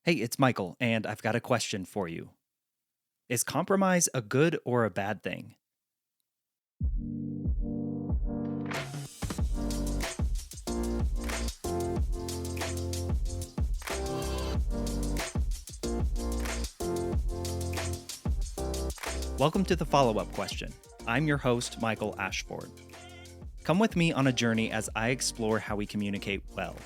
Hey, it's Michael, and I've got a question for you. Is compromise a good or a bad thing? Welcome to the follow up question. I'm your host, Michael Ashford. Come with me on a journey as I explore how we communicate well.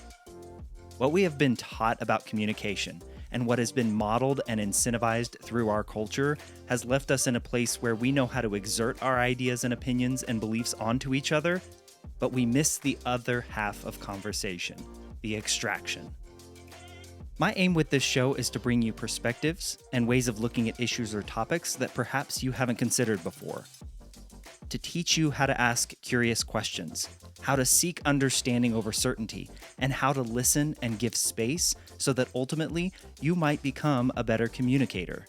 What we have been taught about communication and what has been modeled and incentivized through our culture has left us in a place where we know how to exert our ideas and opinions and beliefs onto each other, but we miss the other half of conversation, the extraction. My aim with this show is to bring you perspectives and ways of looking at issues or topics that perhaps you haven't considered before. To teach you how to ask curious questions, how to seek understanding over certainty, and how to listen and give space so that ultimately you might become a better communicator.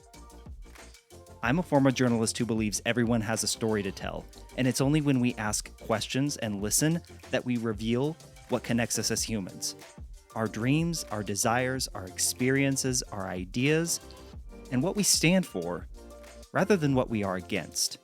I'm a former journalist who believes everyone has a story to tell, and it's only when we ask questions and listen that we reveal what connects us as humans. Our dreams, our desires, our experiences, our ideas, and what we stand for, rather than what we are against.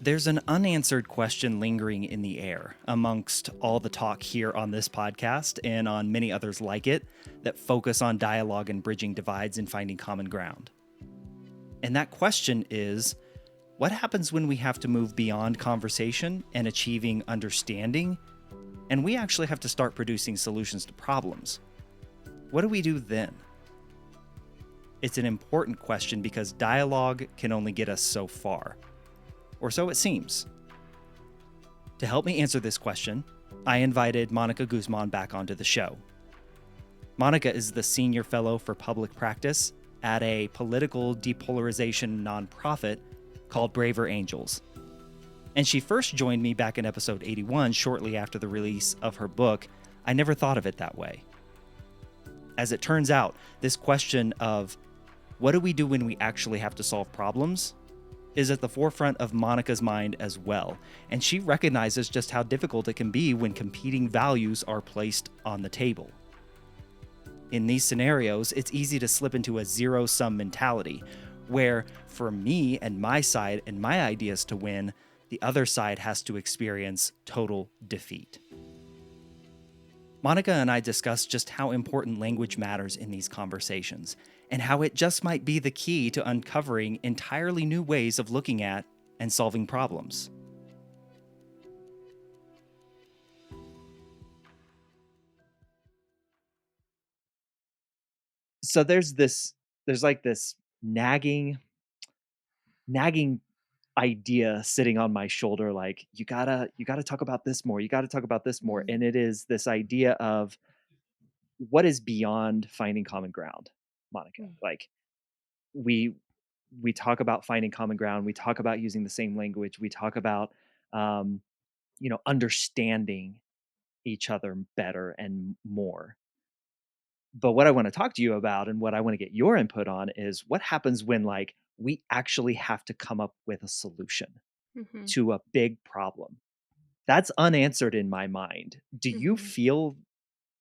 There's an unanswered question lingering in the air amongst all the talk here on this podcast and on many others like it that focus on dialogue and bridging divides and finding common ground. And that question is, what happens when we have to move beyond conversation and achieving understanding, and we actually have to start producing solutions to problems? What do we do then? It's an important question because dialogue can only get us so far. Or so it seems. To help me answer this question, I invited Mónica Guzmán back onto the show. Mónica is the Senior Fellow for Public Practice at a political depolarization nonprofit called Braver Angels. And she first joined me back in episode 81 shortly after the release of her book, I Never Thought of It That Way. As it turns out, this question of what do we do when we actually have to solve problems is at the forefront of Mónica's mind as well, and she recognizes just how difficult it can be when competing values are placed on the table. In these scenarios, it's easy to slip into a zero-sum mentality, where for me and my side and my ideas to win, the other side has to experience total defeat. Mónica and I discussed just how important language matters in these conversations, and how it just might be the key to uncovering entirely new ways of looking at and solving problems. So there's like this nagging idea sitting on my shoulder, like you gotta talk about this more, you gotta talk about this more. Mhm. And it is this idea of what is beyond finding common ground, Mónica. Mm. Like we we talk about finding common ground, we talk about using the same language, we talk about um, understanding each other better and more. But what I want to talk to you about and what I want to get your input on is what happens when like we actually have to come up with a solution Mhm. to a big problem. That's unanswered in my mind. Do you Mhm. feel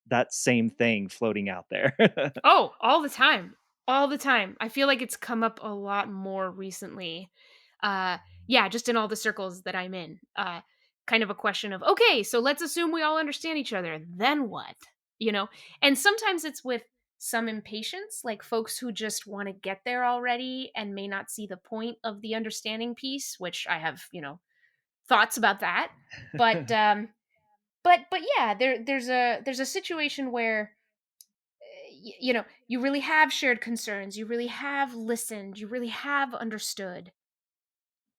that same thing floating out there? Oh, all the time. All the time. I feel like it's come up a lot more recently. Uh yeah, just in all the circles that I'm in. Kind of a question of, okay, so let's assume we all understand each other. Then what? You know? And sometimes it's with some impatience, like folks who just want to get there already and may not see the point of the understanding piece, which I have, thoughts about that. But but yeah, there's a situation where you really have shared concerns, you really have listened, you really have understood.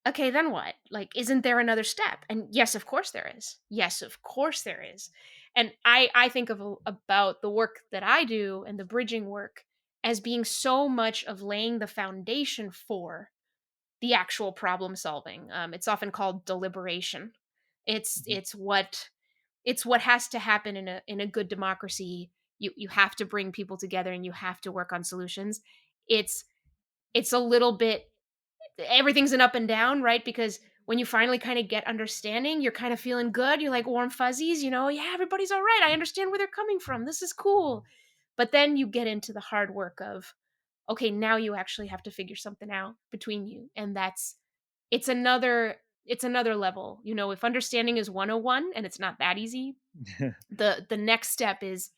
Okay, then what? Like, isn't there another step? And yes, of course there is. Yes, of course there is. And I think about the work that I do and the bridging work as being so much of laying the foundation for the actual problem solving. It's often called deliberation. It's Mhm. it's what it's what has to happen in a good democracy. You have to bring people together and you have to work on solutions. It's it's a little bit, everything's an up and down, right? Because when you finally kind of get understanding, you're kind of feeling good. You're like warm fuzzies, yeah, everybody's all right. I understand where they're coming from. This is cool. But then you get into the hard work of, okay, now you actually have to figure something out between you. And it's another it's another level. If understanding is 101 and it's not that easy, the next step is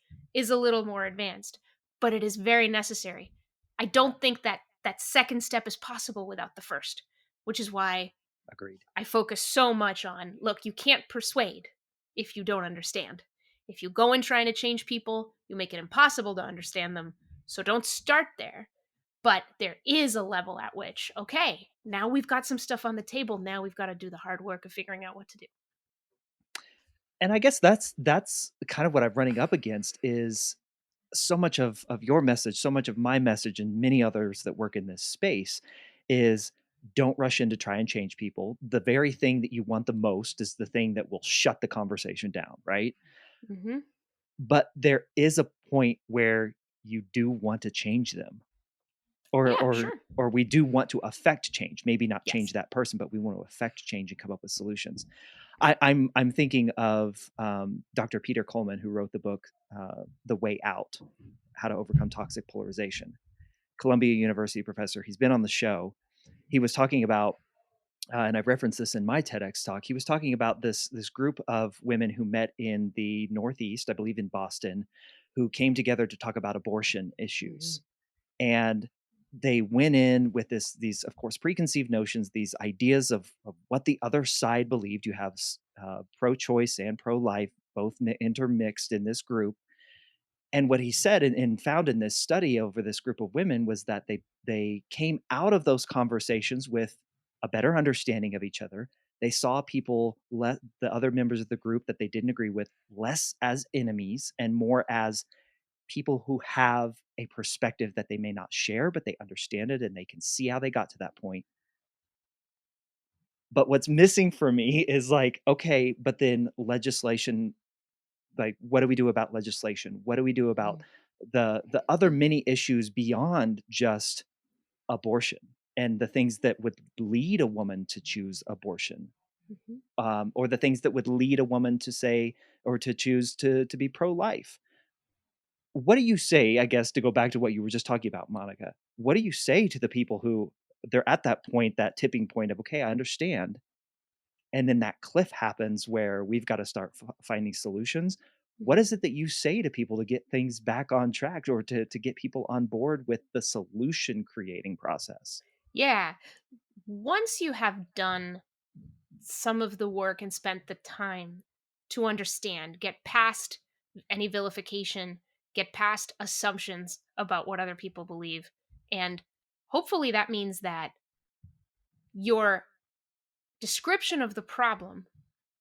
a little more advanced, but it is very necessary. I don't think that that second step is possible without the first, which is why Agreed. I focus so much on, look, you can't persuade if you don't understand. If you go in trying to change people, you make it impossible to understand them. So don't start there. But there is a level at which, okay, now we've got some stuff on the table. Now we've got to do the hard work of figuring out what to do. And I guess that's kind of what I'm running up against is so much of your message, so much of my message, and many others that work in this space is don't rush in to try and change people. The very thing that you want the most is the thing that will shut the conversation down, right? Hmm. But there is a point where you do want to change them, or Yeah, or sure. or we do want to affect change. Maybe not change Yes. that person, but we want to affect change and come up with solutions. I'm thinking of Dr. Peter Coleman, who wrote the book "The Way Out: How to Overcome Toxic Polarization." Columbia University professor. He's been on the show. He was talking about, and I've referenced this in my TEDx talk. He was talking about this group of women who met in the Northeast, I believe in Boston, who came together to talk about abortion Mhm. issues, and they went in with these of course preconceived notions, these ideas of what the other side believed. You have pro-choice and pro-life both intermixed in this group, and what he said and found in this study over this group of women was that they came out of those conversations with a better understanding of each other. They saw people, let the other members of the group that they didn't agree with, less as enemies and more as people who have a perspective that they may not share, but they understand it and they can see how they got to that point. But what's missing for me is like, okay, but then legislation, like what do we do about legislation? What do we do about Mhm. the other many issues beyond just abortion and the things that would lead a woman to choose abortion, Mhm. or the things that would lead a woman to say or to choose to be pro-life? What do you say, I guess, to go back to what you were just talking about, Monica? What do you say to the people who they're at that point, that tipping point of, okay, I understand, and then that cliff happens where we've got to start finding solutions? What Mhm. is it that you say to people to get things back on track or to get people on board with the solution creating process? Yeah. Once you have done some of the work and spent the time to understand, get past any vilification, get past assumptions about what other people believe, and hopefully that means that your description of the problem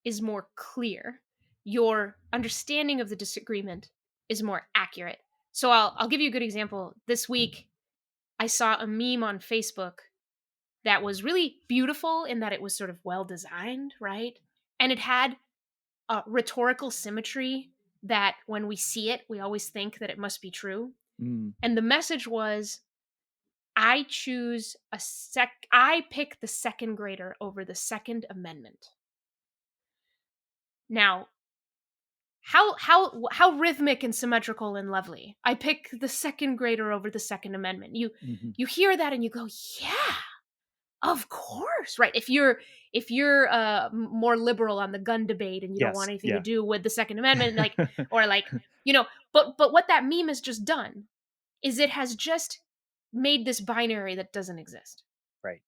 is more clear. Your understanding of the disagreement is more accurate. So I'll give you a good example. This week I saw a meme on Facebook that was really beautiful in that it was sort of well designed, right? And it had rhetorical symmetry that when we see it, we always think that it must be true. Mm, And the message was, I pick the second grader over the Second Amendment. Now, how rhythmic and symmetrical and lovely. I pick the second grader over the Second Amendment. You mhm. you hear that and you go, yeah, of course, right? If you're more liberal on the gun debate and you don't want Yes, anything to yeah. do with the Second Amendment, like, or like, but what that meme has just done is it has just made this binary that doesn't exist. Right.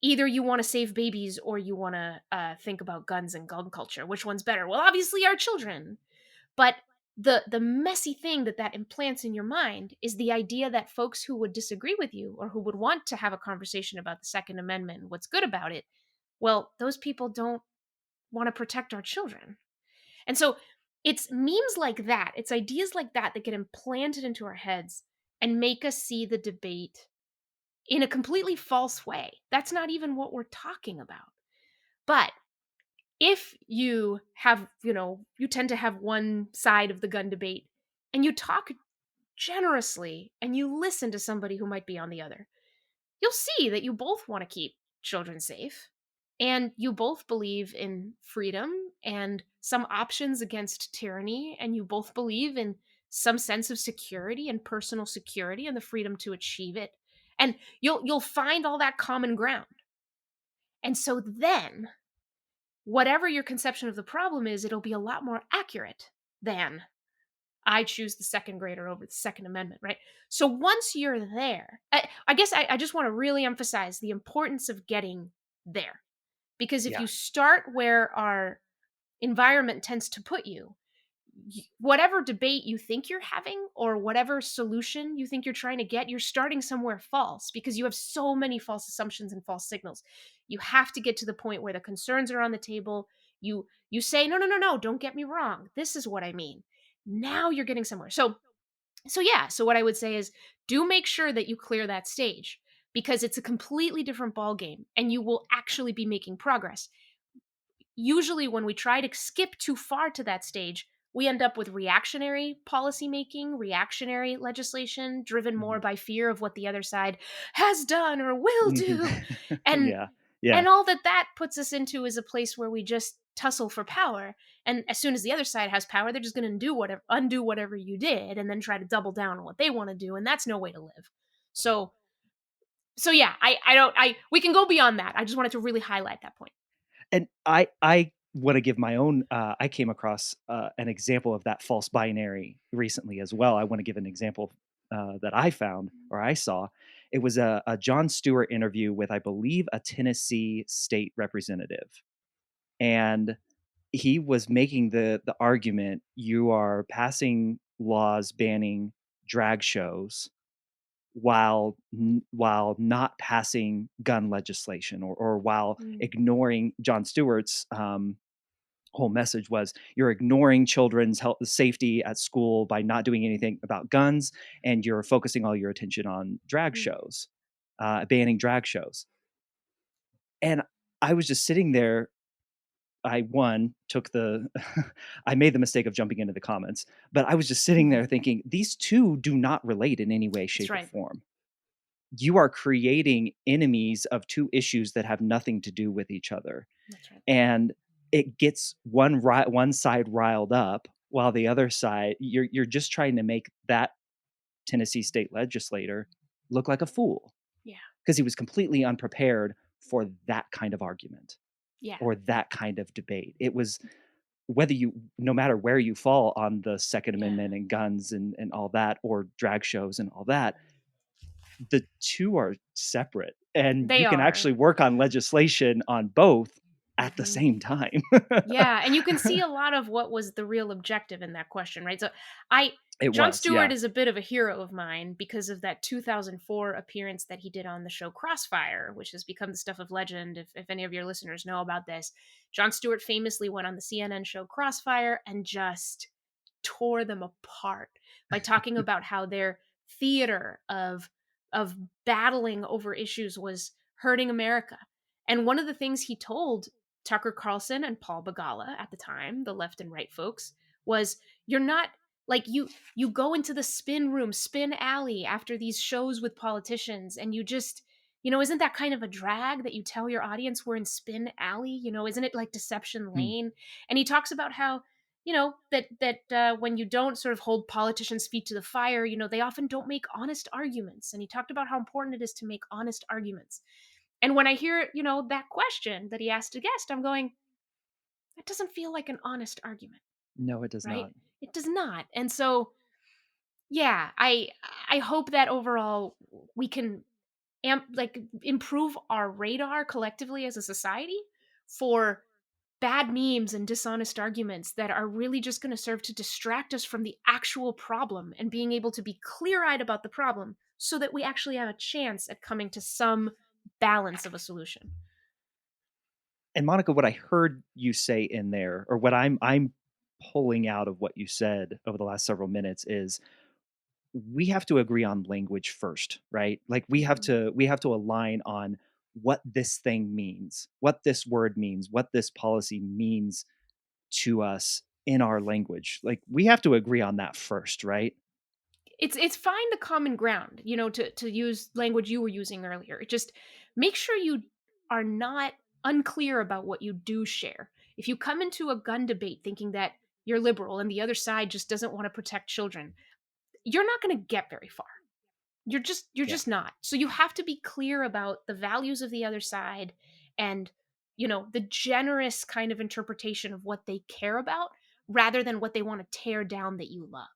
Either you want to save babies or you want to think about guns and gun culture. Which one's better? Well, obviously our children. But the messy thing that that implants in your mind is the idea that folks who would disagree with you or who would want to have a conversation about the Second Amendment and what's good about it, well, those people don't want to protect our children. And so it's memes like that, it's ideas like that that get implanted into our heads and make us see the debate in a completely false way. That's not even what we're talking about. But If you have, you tend to have one side of the gun debate and you talk generously and you listen to somebody who might be on the other, you'll see that you both want to keep children safe and you both believe in freedom and some options against tyranny, and you both believe in some sense of security and personal security and the freedom to achieve it. And you'll find all that common ground. And so then whatever your conception of the problem is, it'll be a lot more accurate than I choose the second grader over the Second Amendment, right? So once you're there, I guess I just want to really emphasize the importance of getting there. Because if Yeah. you start where our environment tends to put you, whatever debate you think you're having or whatever solution you think you're trying to get, you're starting somewhere false because you have so many false assumptions and false signals. You have to get to the point where the concerns are on the table. You say, no, no, no, no, don't get me wrong. This is what I mean. Now you're getting somewhere. So yeah, so what I would say is do make sure that you clear that stage because it's a completely different ball game and you will actually be making progress. Usually when we try to skip too far to that stage, we end up with reactionary policymaking, reactionary legislation driven more Mhm. by fear of what the other side has done or will Mhm. do. And Yeah. Yeah. and all that puts us into is a place where we just tussle for power. And as soon as the other side has power, they're just going to undo whatever you did, and then try to double down on what they want to do. And that's no way to live. So, so yeah, I don't, we can go beyond that. I just wanted to really highlight that point. And I want to give my own. I came across an example of that false binary recently as well. I want to give an example that I found or I saw. It was a Jon Stewart interview with, I believe, a Tennessee state representative, and he was making the argument: you are passing laws banning drag shows while not passing gun legislation, or while Mm, ignoring John Stewart's whole message was, you're ignoring children's health safety at school by not doing anything about guns, and you're focusing all your attention on drag mm, shows, banning drag shows. And I was just sitting there. I one took the I made the mistake of jumping into the comments, but I was just sitting mhm. there thinking these two do not relate in any way, That's shape, or right. form. You are creating enemies of two issues that have nothing to do with each other. That's right. And it gets one side riled up, while the other side, you're just trying to make that Tennessee state legislator look like a fool Yeah. because he was completely unprepared for that kind of argument Yeah. or that kind of debate. It was, whether you no matter where you fall on the Second Yeah. Amendment and guns and all that, or drag shows and all that, the two are separate, and They you can are. actually work on legislation on both at the Mhm. same time. Yeah, and you can see a lot of what was the real objective in that question, right? So, I It Jon was, Stewart yeah. is a bit of a hero of mine because of that 2004 appearance that he did on the show Crossfire, which has become the stuff of legend. If any of your listeners know about this, Jon Stewart famously went on the CNN show Crossfire and just tore them apart by talking about how their theater of battling over issues was hurting America. And one of the things he told Tucker Carlson and Paul Begala at the time, the left and right folks, was you're not like you go into the spin room, spin alley after these shows with politicians and you just isn't that kind of a drag that you tell your audience we're in spin alley? Isn't it like deception Mm, lane? And he talks about how when you don't sort of hold politicians' feet to the fire, they often don't make honest arguments. And he talked about how important it is to make honest arguments. And when I hear, that question that he asked a guest, I'm going, that doesn't feel like an honest argument, no, it does right? not. It does not. And so, yeah, I hope that overall we can improve our radar collectively as a society for bad memes and dishonest arguments that are really just going to serve to distract us from the actual problem and being able to be clear-eyed about the problem so that we actually have a chance at coming to some balance of a solution. And Monica, what I heard you say in there, or what I'm pulling out of what you said over the last several minutes, is we have to agree on language first, right? Like we have Mhm. to we have to align on what this thing means, what this word means, what this policy means to us in our language. Like we have to agree on that first, right? It's find the common ground, to use language you were using earlier. It just make sure you are not unclear about what you do share. If you come into a gun debate thinking that you're liberal and the other side just doesn't want to protect children, you're not going to get very far. You're Yeah. just not. So you have to be clear about the values of the other side and the generous kind of interpretation of what they care about rather than what they want to tear down that you love.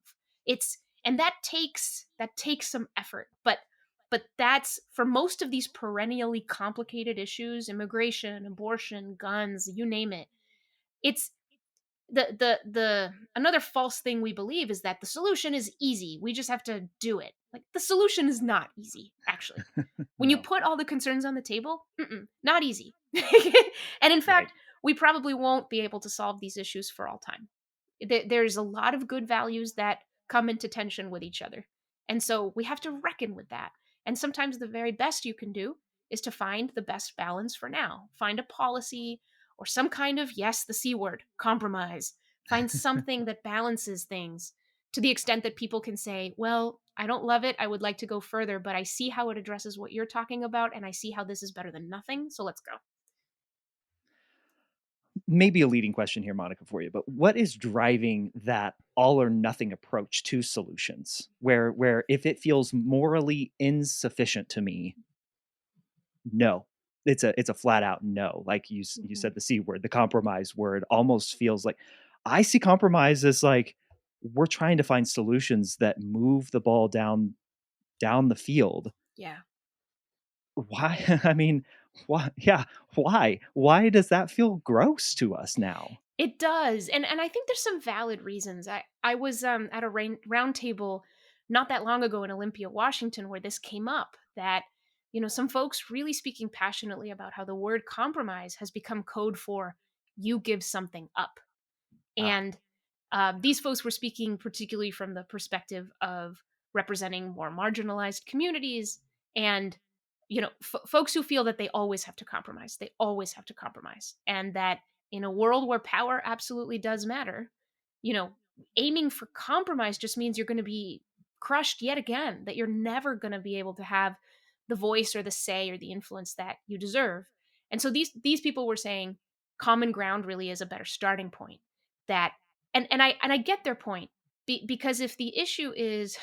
It's and that takes some effort. But that's for most of these perennially complicated issues, immigration, abortion, guns, you name it. It's the another false thing we believe is that the solution is easy. We just have to do it. Like the solution is not easy, actually. When you No. put all the concerns on the table, not easy. And in Right. fact, we probably won't be able to solve these issues for all time. There's a lot of good values that come into tension with each other. And so we have to reckon with that. And sometimes the very best you can do is to find the best balance for now. Find a policy or some kind of, yes, the C word, compromise. Find something that balances things to the extent that people can say, well, I don't love it. I would like to go further, but I see how it addresses what you're talking about, and I see how this is better than nothing. So let's go. Maybe a leading question here, Monica, for you, but what is driving that all or nothing approach to solutions? Where if it feels morally insufficient to me, no. It's a flat out no. Like you Mhm. said the C word, the compromise word almost feels like I see compromise as like we're trying to find solutions that move the ball down the field. Yeah. Why? I mean, why? Yeah, why? Why does that feel gross to us now? It does, and I think there's some valid reasons. I was at a round table not that long ago in Olympia, Washington, where this came up. That some folks really speaking passionately about how the word compromise has become code for you give something up. Ah, And these folks were speaking particularly from the perspective of representing more marginalized communities and folks who feel that they always have to compromise. They always have to compromise, and that in a world where power absolutely does matter, you know, aiming for compromise just means you're going to be crushed yet again. That you're never going to be able to have the voice or the say or the influence that you deserve. And so these people were saying common ground really is a better starting point. That and I get their point because if the issue is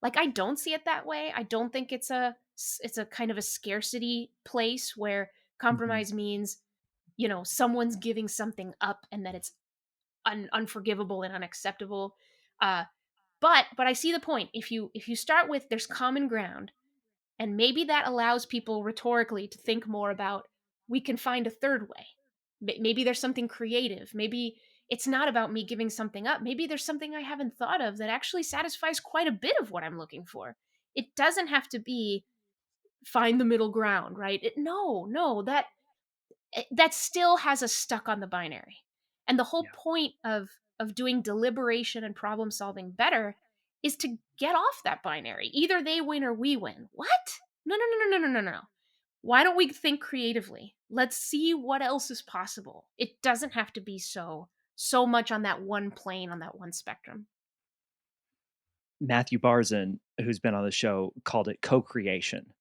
like I don't see it that way. I don't think it's a kind of a scarcity place where mhm. compromise means someone's giving something up and that it's unforgivable and unacceptable. Uh, but I see the point. If you start with there's common ground, and maybe that allows people rhetorically to think more about we can find a third way. Maybe there's something creative. Maybe it's not about me giving something up. Maybe there's something I haven't thought of that actually satisfies quite a bit of what I'm looking for. It doesn't have to be find the middle ground, right? No, no, that still has us stuck on the binary. And the whole Yeah. point of doing deliberation and problem solving better is to get off that binary. Either they win or we win. What? No, no, no, no, no, no, no, no. Why don't we think creatively? Let's see what else is possible. It doesn't have to be so much on that one plane, on that one spectrum. Matthew Barzin, who's been on the show, called it co-creation,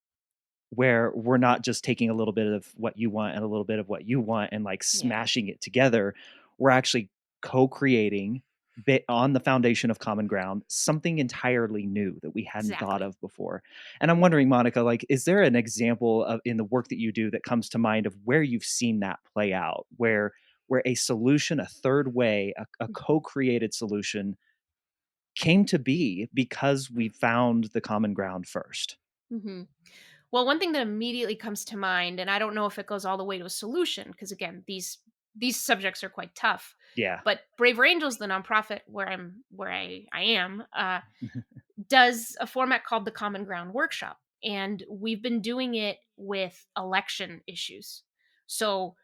where we're not just taking a little bit of what you want and a little bit of what you want and like Yeah, smashing it together. We're actually co-creating bit on the foundation of common ground, something entirely new that we hadn't thought exactly. of before. And I'm wondering, Monica, like, is there an example of in the work that you do that comes to mind of where you've seen that play out, where a solution, a third way, a Mhm, co-created solution came to be because we found the common ground first? mhm. Well, one thing that immediately comes to mind, and I don't know if it goes all the way to a solution, because again, these subjects are quite tough. Yeah. But Braver Angels, the nonprofit where I am, does a format called the Common Ground Workshop, and we've been doing it with election issues. So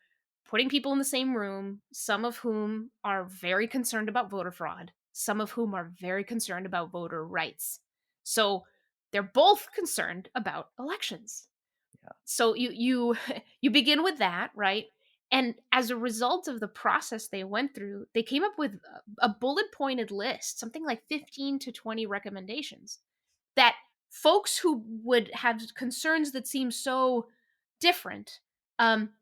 putting people in the same room, some of whom are very concerned about voter fraud, some of whom are very concerned about voter rights. So they're both concerned about elections. So you you begin with that, right? And as a result of the process they went through, they came up with a bullet pointed list, something like 15 to 20 recommendations that folks who would have concerns that seem so different, um,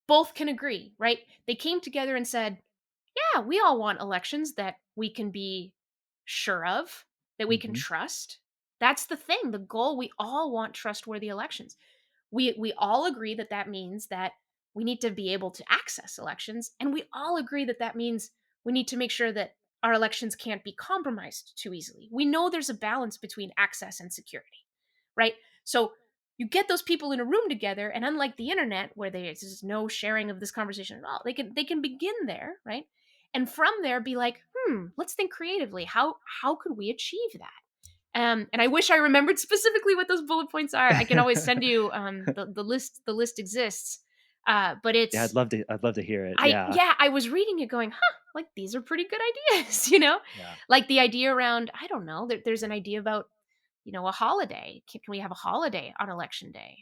both can agree, right? They came together and said, yeah, we all want elections that we can be sure of, that we can Hmm. trust. That's the thing. The goal, we all want trustworthy elections. We all agree that that means that we need to be able to access elections, and we all agree that that means we need to make sure that our elections can't be compromised too easily. We know there's a balance between access and security, right? So you get those people in a room together, and unlike the internet where there's no sharing of this conversation at all, they can begin there, right? And from there be like, let's think creatively. How could we achieve that? And I wish I remembered specifically what those bullet points are. I can always send you the list. The list exists, but Yeah, it's I'd love to hear it. I Yeah. yeah I was reading it going, huh, like these are pretty good ideas, you know, Yeah. like the idea around I don't know. There's an idea about a holiday. Can we have a holiday on election day?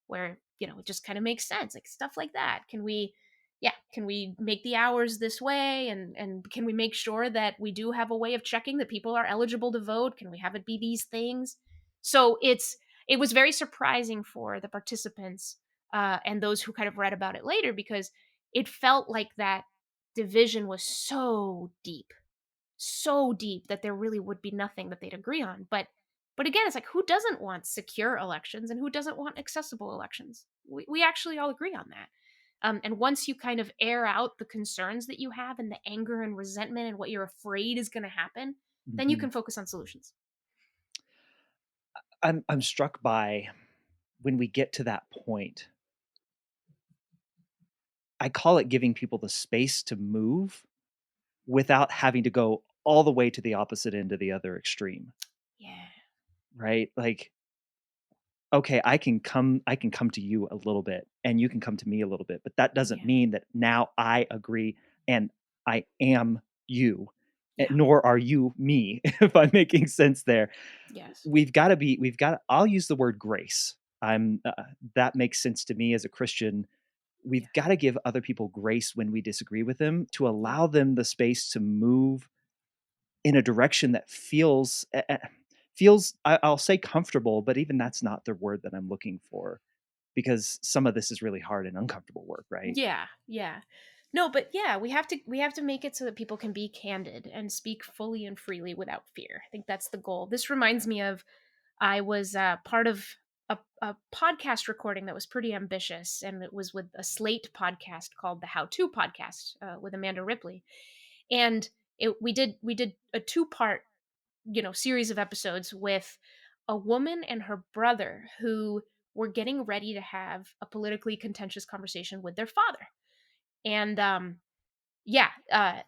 Where it just kind of makes sense, like stuff like that. Can we make the hours this way, and can we make sure that we do have a way of checking that people are eligible to vote? Can we have it be these things? So it was very surprising for the participants, and those who kind of read about it later, because it felt like that division was so deep that there really would be nothing that they'd agree on. But again, it's like, who doesn't want secure elections and who doesn't want accessible elections? We actually all agree on that. And once you kind of air out the concerns that you have and the anger and resentment and what you're afraid is going to happen, then you Hmm. can focus on solutions. I'm struck by when we get to that point. I call it giving people the space to move without having to go all the way to the opposite end of the other extreme, Yeah, right? Like, okay, I can come to you a little bit and you can come to me a little bit, but that doesn't yeah, mean that now I agree and I am you, yeah, nor are you me, if I'm making sense there. yes, We've got to, I'll use the word grace. That makes sense to me as a Christian. yeah, We've got to give other people grace when we disagree with them to yeah, allow them the space to move in a direction that feels I'll say comfortable, but even that's not the word that I'm looking for because some of this is really hard and uncomfortable work, right? yeah, yeah. No, but yeah, we have to make it so that people can be candid and speak fully and freely without fear. I think that's the goal. This reminds me of, I was part of a podcast recording that was pretty ambitious, and it was with a Slate podcast called the How To Podcast, with Amanda Ripley, and we did a two-part series of episodes with a woman and her brother who were getting ready to have a politically contentious conversation with their father, and yeah.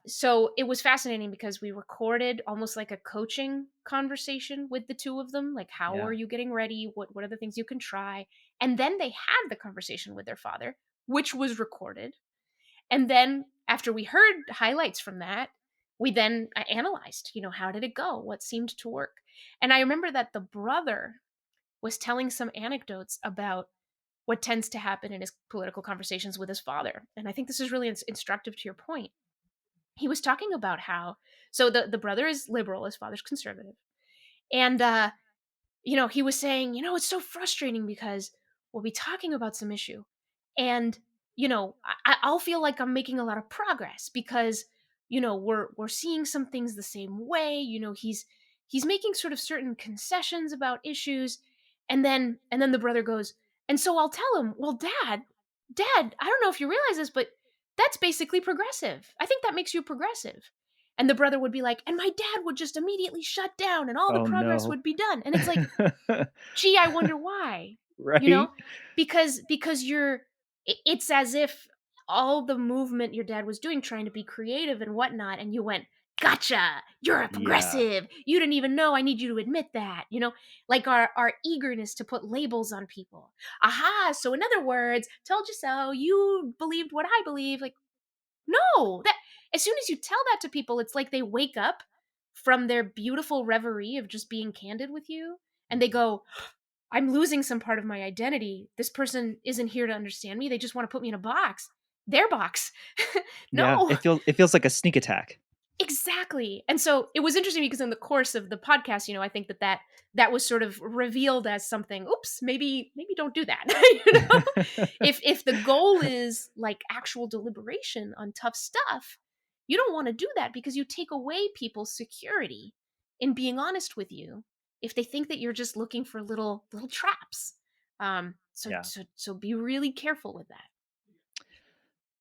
So it was fascinating because we recorded almost like a coaching conversation with the two of them. Like, how Yeah. are you getting ready? What are the things you can try? And then they had the conversation with their father, which was recorded. And then after we heard highlights from that, we then analyzed, how did it go? What seemed to work? And I remember that the brother was telling some anecdotes about what tends to happen in his political conversations with his father. And I think this is really instructive to your point. He was talking about how, so the brother is liberal, his father's conservative, and he was saying, it's so frustrating because we'll be talking about some issue, and I'll feel like I'm making a lot of progress because we're seeing some things the same way. He's making sort of certain concessions about issues, and then the brother goes, and so I'll tell him, well, dad, I don't know if you realize this, but that's basically progressive. I think that makes you progressive. And the brother would be like, and my dad would just immediately shut down and all the Oh progress no. would be done. And it's like, gee, I wonder why. You know? Right? Because it's as if all the movement your dad was doing trying to be creative and whatnot, and you went, gotcha, you're a Yeah. progressive. You didn't even know, I need you to admit that. Like our eagerness to put labels on people. Aha, so in other words, told you so, you believed what I believe. Like, no, that as soon as you tell that to people, it's like they wake up from their beautiful reverie of just being candid with you, and they Mhm. go, I'm losing some part of my identity. This person isn't here to understand me. They just want to put me in a box. Their box. Yeah, No. it feels like a sneak attack. Exactly. And so it was interesting because in the course of the podcast, I think that was sort of revealed as something, oops, maybe don't do that. you know? If the goal is like actual deliberation on tough stuff, you don't want to do that because you take away people's security in being honest with you if they think that you're just looking for little traps. So Yeah. so so be really careful with that.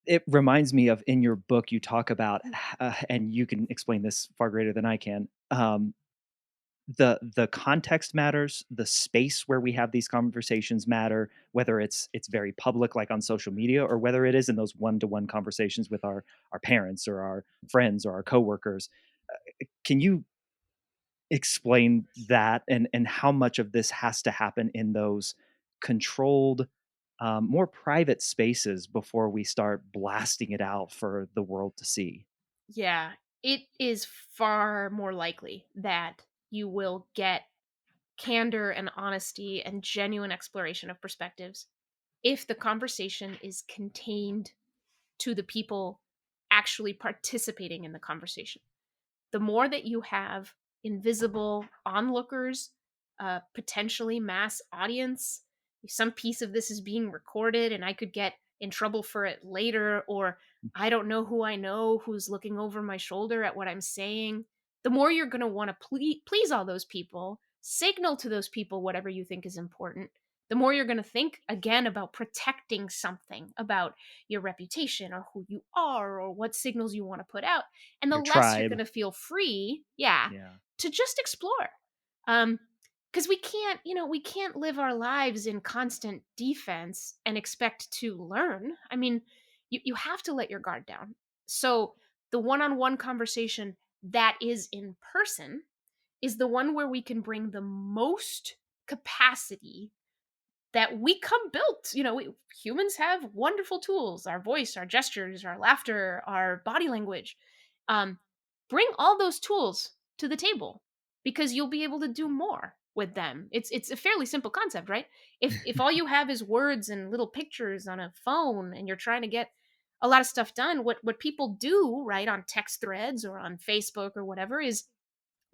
It reminds me of in your book, you talk about, and you can explain this far greater than I can. The context matters, the space where we have these conversations matter, whether it's very public, like on social media, or whether it is in those one-to-one conversations with our parents or our friends or our coworkers. Can you explain that and how much of this has to happen in those controlled, more private spaces before we start blasting it out for the world to see? Yeah, it is far more likely that you will get candor and honesty and genuine exploration of perspectives if the conversation is contained to the people actually participating in the conversation. The more that you have invisible onlookers, potentially mass audience, if some piece of this is being recorded and I could get in trouble for it later, or I don't know who I know who's looking over my shoulder at what I'm saying, the more you're going to want to please all those people, signal to those people whatever you think is important. The more you're going to think again about protecting something, about your reputation or who you are or what signals you want to put out, and the Your less you're tribe. gonna feel free, yeah, Yeah. to just explore. Um, because we can't live our lives in constant defense and expect to learn. I mean, you have to let your guard down. So the one-on-one conversation that is in person is the one where we can bring the most capacity that we come built. Humans have wonderful tools: our voice, our gestures, our laughter, our body language. Um, Bring all those tools to the table because you'll be able to do more with them. It's a fairly simple concept, right? If all you have is words and little pictures on a phone and you're trying to get a lot of stuff done, what people do, right, on text threads or on Facebook or whatever, is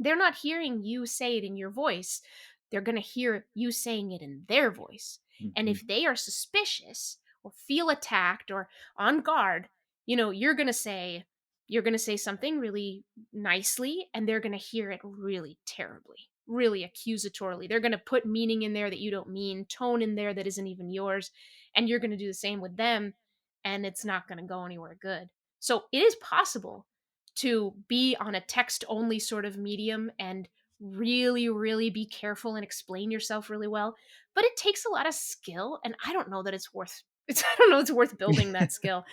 they're not hearing you say it in your voice. They're going to hear you saying it in their voice. And Mhm. if they are suspicious or feel attacked or on guard, you're going to say something really nicely and they're going to hear it really terribly, really accusatorily. They're going to put meaning in there that you don't mean, tone in there that isn't even yours, and you're going to do the same with them, and it's not going to go anywhere good. So it is possible to be on a text only sort of medium and really, really be careful and explain yourself really well. But it takes a lot of skill, and I don't know that it's worth I don't know it's worth building that skill.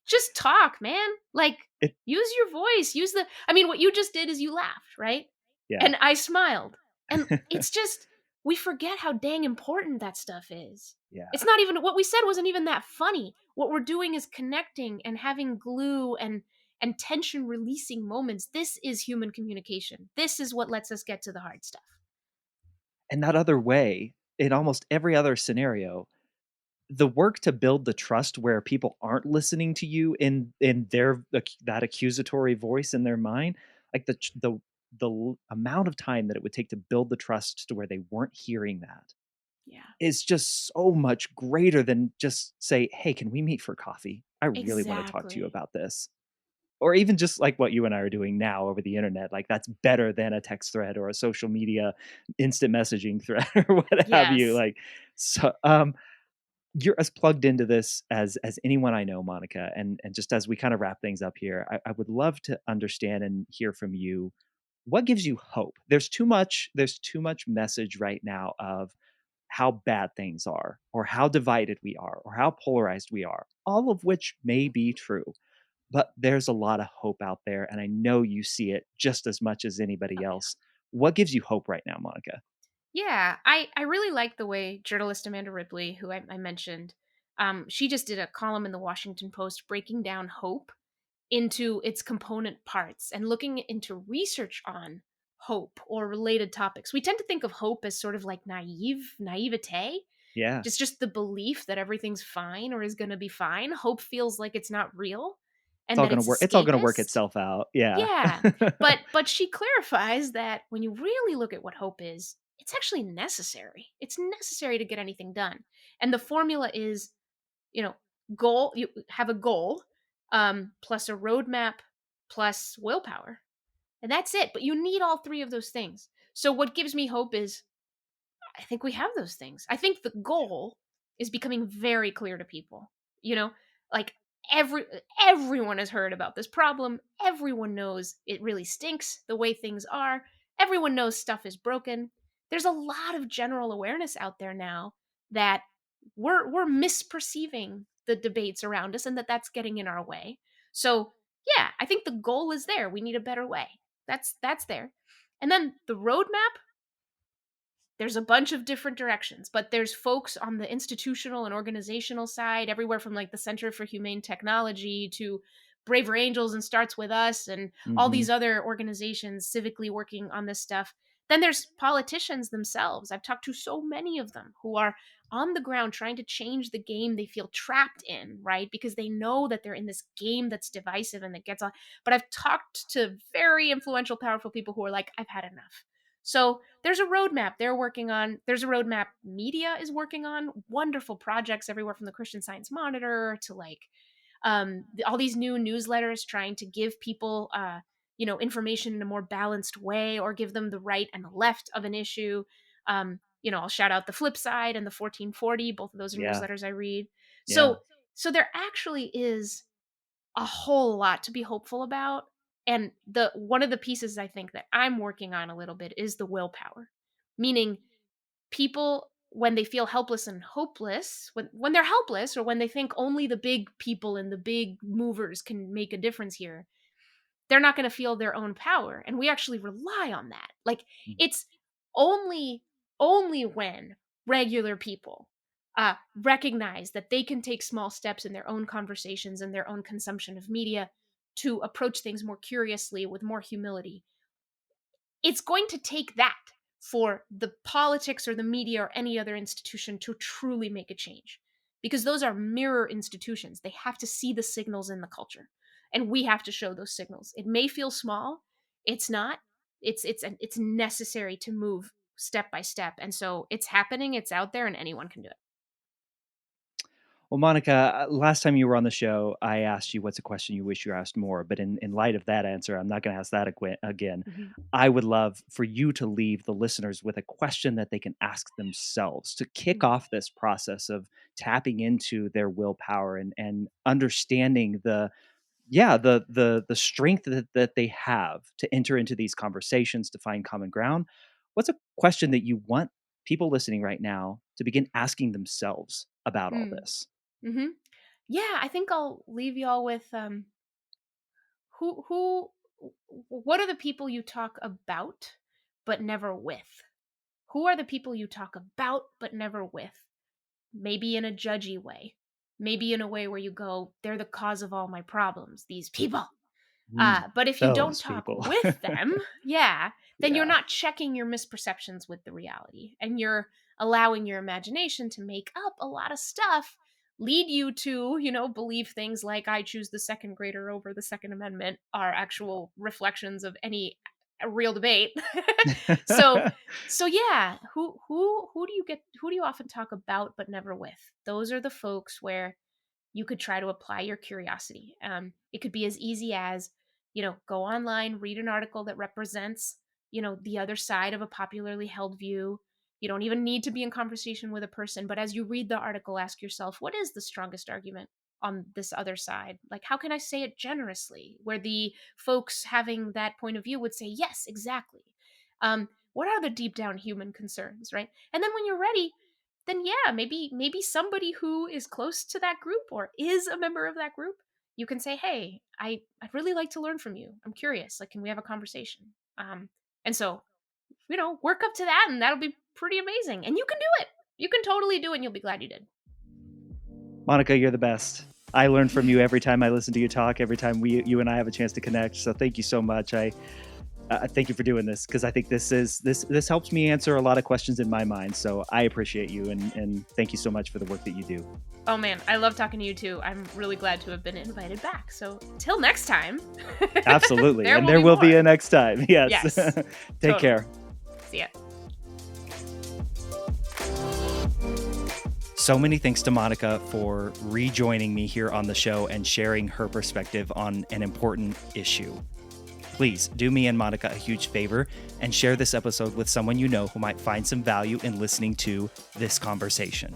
Just talk, man. Like, It use your voice. I mean, what you just did is you laughed, right? yeah. And I smiled. And it's just we forget how dang important that stuff is. It's Yeah. not even what we said wasn't even that funny. What we're doing is connecting and having glue and tension releasing moments. This is human communication. This is what lets us get to the hard stuff. And that other way, in almost every other scenario, the work to build the trust where people aren't listening to you in their that accusatory voice in their mind, like the amount of time that it would take to build the trust to where they weren't hearing that Yeah. is just so much greater than just say, "Hey, can we meet for coffee? I really want to talk to you Exactly. about this." Or even just like what you and I are doing now over the internet, like that's better than a text thread or a social media instant messaging thread or what have you. Yes. Like, so you're as plugged into this as anyone I know, Monica. And just as we kind of wrap things up here, I would love to understand and hear from you. What gives you hope? There's too much message right now of how bad things are, or how divided we are, or how polarized we are, all of which may be true. But there's a lot of hope out there, and I know you see it just as much as anybody Oh, yeah. else. What gives you hope right now, Monica? Yeah, I really like the way journalist Amanda Ripley, who I mentioned, she just did a column in the Washington Post breaking down hope into its component parts and looking into research on hope or related topics, we tend to think of hope as sort of like naivete. Yeah. Just the belief that everything's fine or is going to be fine. Hope feels like it's not real It's and all that gonna it's work. It's all gonna work escapist. itself out. Yeah. Yeah. But she clarifies that when you really look at what hope is, it's actually necessary. It's necessary to get anything done. And the formula is, you know, you have a goal, plus a roadmap plus willpower. And that's it. But you need all three of those things. So what gives me hope is I think we have those things. I think the goal is becoming very clear to people. You know, like every everyone has heard about this problem. Everyone knows it really stinks the way things are. Everyone knows stuff is broken. There's a lot of general awareness out there now that we're misperceiving the debates around us and that that's getting in our way. So, yeah, I think the goal is there. We need a better way. That's there. And then the roadmap, there's a bunch of different directions, but there's folks on the institutional and organizational side, everywhere from like the Center for Humane Technology to Braver Angels and Starts With Us and all Mhm. these other organizations civically working on this stuff. Then there's politicians themselves. I've talked to so many of them who are on the ground trying to change the game they feel trapped in, right? Because they know that they're in this game that's divisive and that gets on. But I've talked to very influential, powerful people who are like, I've had enough. So there's a roadmap they're working on. There's a roadmap media is working on. Wonderful projects everywhere from the Christian Science Monitor to like all these new newsletters trying to give people information in a more balanced way or give them the right and the left of an issue. I'll shout out the Flip Side and the 1440. Both of those are Yeah. newsletters I read. Yeah. So there actually is a whole lot to be hopeful about. And the one of the pieces I think that I'm working on a little bit is the willpower. Meaning people when they feel helpless and hopeless, when they're helpless or when they think only the big people and the big movers can make a difference here, they're not going to feel their own power, and we actually rely on that. Like Mm. it's only when regular people recognize that they can take small steps in their own conversations and their own consumption of media to approach things more curiously with more humility. It's going to take that for the politics or the media or any other institution to truly make a change, because those are mirror institutions. They have to see the signals in the culture, and we have to show those signals. It may feel small, it's not. It's necessary to move step by step, and so it's happening. It's out there, and anyone can do it. Well, Monica, last time you were on the show, I asked you what's a question you wish you asked more. But in light of that answer, I'm not going to ask that again. Mhm. I would love for you to leave the listeners with a question that they can ask themselves to kick Mm. off this process of tapping into their willpower and understanding the strength that they have to enter into these conversations to find common ground. What's a question that you want people listening right now to begin asking themselves about all Mm. this? Mhm. Yeah, I think I'll leave y'all with who what are the people you talk about but never with? Who are the people you talk about but never with? Maybe in a judgy way. Maybe in a way where you go, they're the cause of all my problems, these people. Mm, But if you don't those talk people. with them, yeah, then you're Yeah. not checking your misperceptions with the reality. And you're allowing your imagination to make up a lot of stuff, lead you to, believe things like I choose the second grader over the Second Amendment are actual reflections of any real debate. so so yeah, who do you often talk about but never with? Those are the folks where you could try to apply your curiosity. It could be as easy as, go online, read an article that represents, the other side of a popularly held view. You don't even need to be in conversation with a person, but as you read the article, ask yourself, what is the strongest argument on this other side? Like, how can I say it generously? Where the folks having that point of view would say, yes, exactly. What are the deep down human concerns, right? And then when you're ready, then yeah, maybe somebody who is close to that group or is a member of that group, you can say, "Hey, I'd really like to learn from you. I'm curious. Like, can we have a conversation?" And so, work up to that, and that'll be pretty amazing. And you can do it. You can totally do it, and you'll be glad you did. Monica, you're the best. I learn from you every time I listen to you talk, every time you and I have a chance to connect. So thank you so much. Thank you for doing this, because I think this helps me answer a lot of questions in my mind. So I appreciate you, and thank you so much for the work that you do. Oh man, I love talking to you too. I'm really glad to have been invited back. So till next time. Absolutely. There will be a next time. Yes. Yes. Take care. See ya. So many thanks to Monica for rejoining me here on the show and sharing her perspective on an important issue. Please do me and Monica a huge favor and share this episode with someone you know who might find some value in listening to this conversation.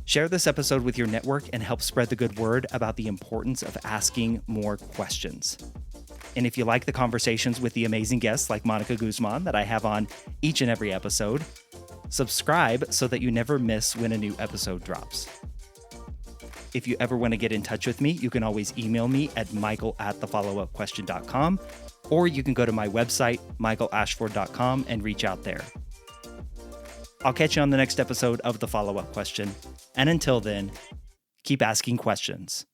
Share this episode with your network and help spread the good word about the importance of asking more questions. And if you like the conversations with the amazing guests like Mónica Guzmán that I have on each and every episode, subscribe so that you never miss when a new episode drops. If you ever want to get in touch with me, you can always email me at michael@thefollowupquestion.com, or you can go to my website, michaelashford.com, and reach out there. I'll catch you on the next episode of The Follow-Up Question. And until then, keep asking questions.